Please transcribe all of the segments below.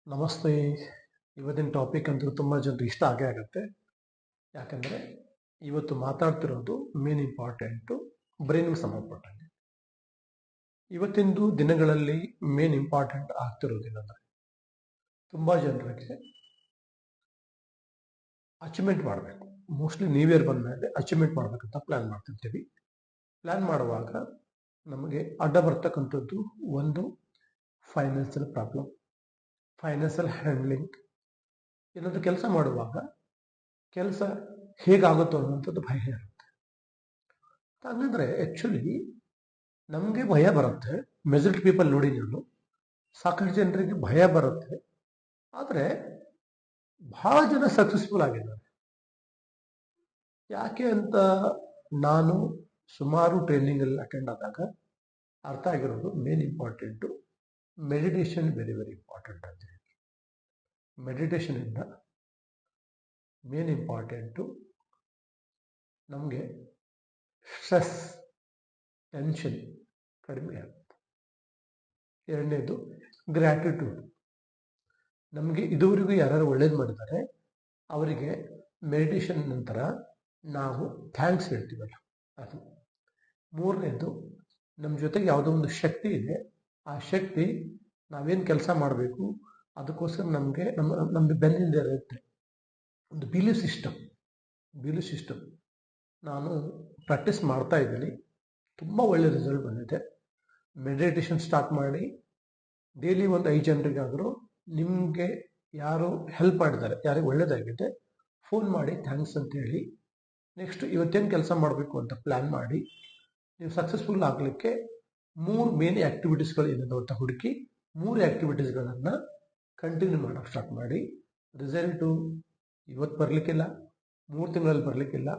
ನಮಸ್ತೆ. ಇವತ್ತಿನ ಟಾಪಿಕ್ ಅಂತೂ ತುಂಬ ಜನರು ಇಷ್ಟ ಆಗೇ ಆಗುತ್ತೆ. ಯಾಕಂದರೆ ಇವತ್ತು ಮಾತಾಡ್ತಿರೋದು ಮೇನ್ ಇಂಪಾರ್ಟೆಂಟು ಬ್ರೈನ್ಗೆ ಸಂಬಂಧಪಟ್ಟಂಗೆ. ಇವತ್ತಿಂದು ದಿನಗಳಲ್ಲಿ ಮೇನ್ ಇಂಪಾರ್ಟೆಂಟ್ ಆಗ್ತಿರೋದೇನೆಂದರೆ ತುಂಬ ಜನರಿಗೆ ಅಚೀವ್ಮೆಂಟ್ ಮಾಡಬೇಕು. ಮೋಸ್ಟ್ಲಿ ನ್ಯೂ ಇಯರ್ ಬಂದಮೇಲೆ ಅಚೀವ್ಮೆಂಟ್ ಮಾಡಬೇಕಂತ ಪ್ಲ್ಯಾನ್ ಮಾಡ್ತಿರ್ತೀವಿ. ಪ್ಲ್ಯಾನ್ ಮಾಡುವಾಗ ನಮಗೆ ಅಡ್ಡ ಬರ್ತಕ್ಕಂಥದ್ದು ಒಂದು ಫೈನಾನ್ಷಿಯಲ್ ಪ್ರಾಬ್ಲಮ್, ಫೈನಾನ್ಷಿಯಲ್ ಹ್ಯಾಂಡ್ಲಿಂಗ್. ಏನಾದರೂ ಕೆಲಸ ಮಾಡುವಾಗ ಕೆಲಸ ಹೇಗಾಗುತ್ತೋ ಅನ್ನೋಂಥದ್ದು ಭಯ ಇರುತ್ತೆ. ಹಾಗಂದರೆ ಆ್ಯಕ್ಚುಲಿ ನಮಗೆ ಭಯ ಬರುತ್ತೆ. ಮೆಜಾರಿಟಿ ಪೀಪಲ್ ನೋಡಿ, ನಾನು ಸಾಕಷ್ಟು ಜನರಿಗೆ ಭಯ ಬರುತ್ತೆ. ಆದರೆ ಬಹಳ ಜನ ಸಕ್ಸಸ್ಫುಲ್ ಆಗಿದ್ದಾರೆ. ಯಾಕೆ ಅಂತ ನಾನು ಸುಮಾರು ಟ್ರೈನಿಂಗಲ್ಲಿ ಅಟೆಂಡ್ ಆದಾಗ ಅರ್ಥ ಆಗಿರೋದು main important meditation very very important ಅಂತ ಹೇಳಿ. ಮೆಡಿಟೇಷನಿಂದ ಮೇನ್ ಇಂಪಾರ್ಟೆಂಟು ನಮಗೆ ಸ್ಟ್ರೆಸ್, ಟೆನ್ಷನ್ ಕಡಿಮೆ ಆಗುತ್ತೆ. ಎರಡನೇದು ಗ್ರ್ಯಾಟಿಟ್ಯೂಡ್. ನಮಗೆ ಇದುವರೆಗೂ ಯಾರು ಒಳ್ಳೇದು ಮಾಡಿದ್ದಾರೆ ಅವರಿಗೆ ಮೆಡಿಟೇಷನ್ ನಂತರ ನಾವು ಥ್ಯಾಂಕ್ಸ್ ಹೇಳ್ತೀವಲ್ಲ ಅದು. ಮೂರನೇದು, ನಮ್ಮ ಜೊತೆಗೆ ಯಾವುದೋ ಒಂದು ಶಕ್ತಿ ಇದೆ, ಆ ಶಕ್ತಿ ನಾವೇನು ಕೆಲಸ ಮಾಡಬೇಕು ಅದಕ್ಕೋಸ್ಕರ ನಮಗೆ ನಮ್ಮ ಬೆನ್ನಿಂದ ಇರುತ್ತೆ. ಒಂದು ಬಿಲೀಫ್ ಸಿಸ್ಟಮ್ ನಾನು ಪ್ರಾಕ್ಟೀಸ್ ಮಾಡ್ತಾ ಇದ್ದೀನಿ. ತುಂಬ ಒಳ್ಳೆ ರಿಸಲ್ಟ್ ಬಂದಿದೆ. ಮೆಡಿಟೇಷನ್ ಸ್ಟಾರ್ಟ್ ಮಾಡಿ ಡೈಲಿ ಒಂದು 5 ಜನರಿಗಾದರೂ ನಿಮಗೆ ಯಾರು ಹೆಲ್ಪ್ ಮಾಡಿದ್ದಾರೆ, ಯಾರಿಗೆ ಒಳ್ಳೇದಾಗಿದೆ, ಫೋನ್ ಮಾಡಿ ಥ್ಯಾಂಕ್ಸ್ ಅಂತೇಳಿ ನೆಕ್ಸ್ಟ್ ಇವತ್ತೇನು ಕೆಲಸ ಮಾಡಬೇಕು ಅಂತ ಪ್ಲ್ಯಾನ್ ಮಾಡಿ ನೀವು ಸಕ್ಸಸ್ಫುಲ್ ಆಗಲಿಕ್ಕೆ 3 ಮೇನ್ ಆ್ಯಕ್ಟಿವಿಟೀಸ್ಗಳು ಏನಿದೆ ಅಂತ ಹುಡುಕಿ 3 ಆ್ಯಕ್ಟಿವಿಟೀಸ್ಗಳನ್ನು ಕಂಟಿನ್ಯೂ ಮಾಡೋಕ್ಕೆ ಸ್ಟಾರ್ಟ್ ಮಾಡಿ. ರಿಸಲ್ಟು ಇವತ್ತು ಬರಲಿಕ್ಕಿಲ್ಲ, 3 ತಿಂಗಳಲ್ಲಿ ಬರಲಿಕ್ಕಿಲ್ಲ.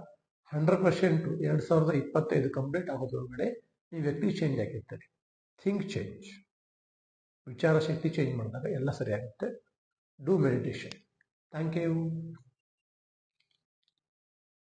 100% 2025 ಕಂಪ್ಲೀಟ್ ಆಗೋದ್ರೊಳಗಡೆ ನೀವು ವ್ಯಕ್ತಿ ಚೇಂಜ್ ಆಗಿರ್ತಾರೆ. ಥಿಂಕ್ ಚೇಂಜ್, ವಿಚಾರ ಶಕ್ತಿ ಚೇಂಜ್ ಮಾಡಿದಾಗ ಎಲ್ಲ ಸರಿಯಾಗುತ್ತೆ. Do meditation. Thank you.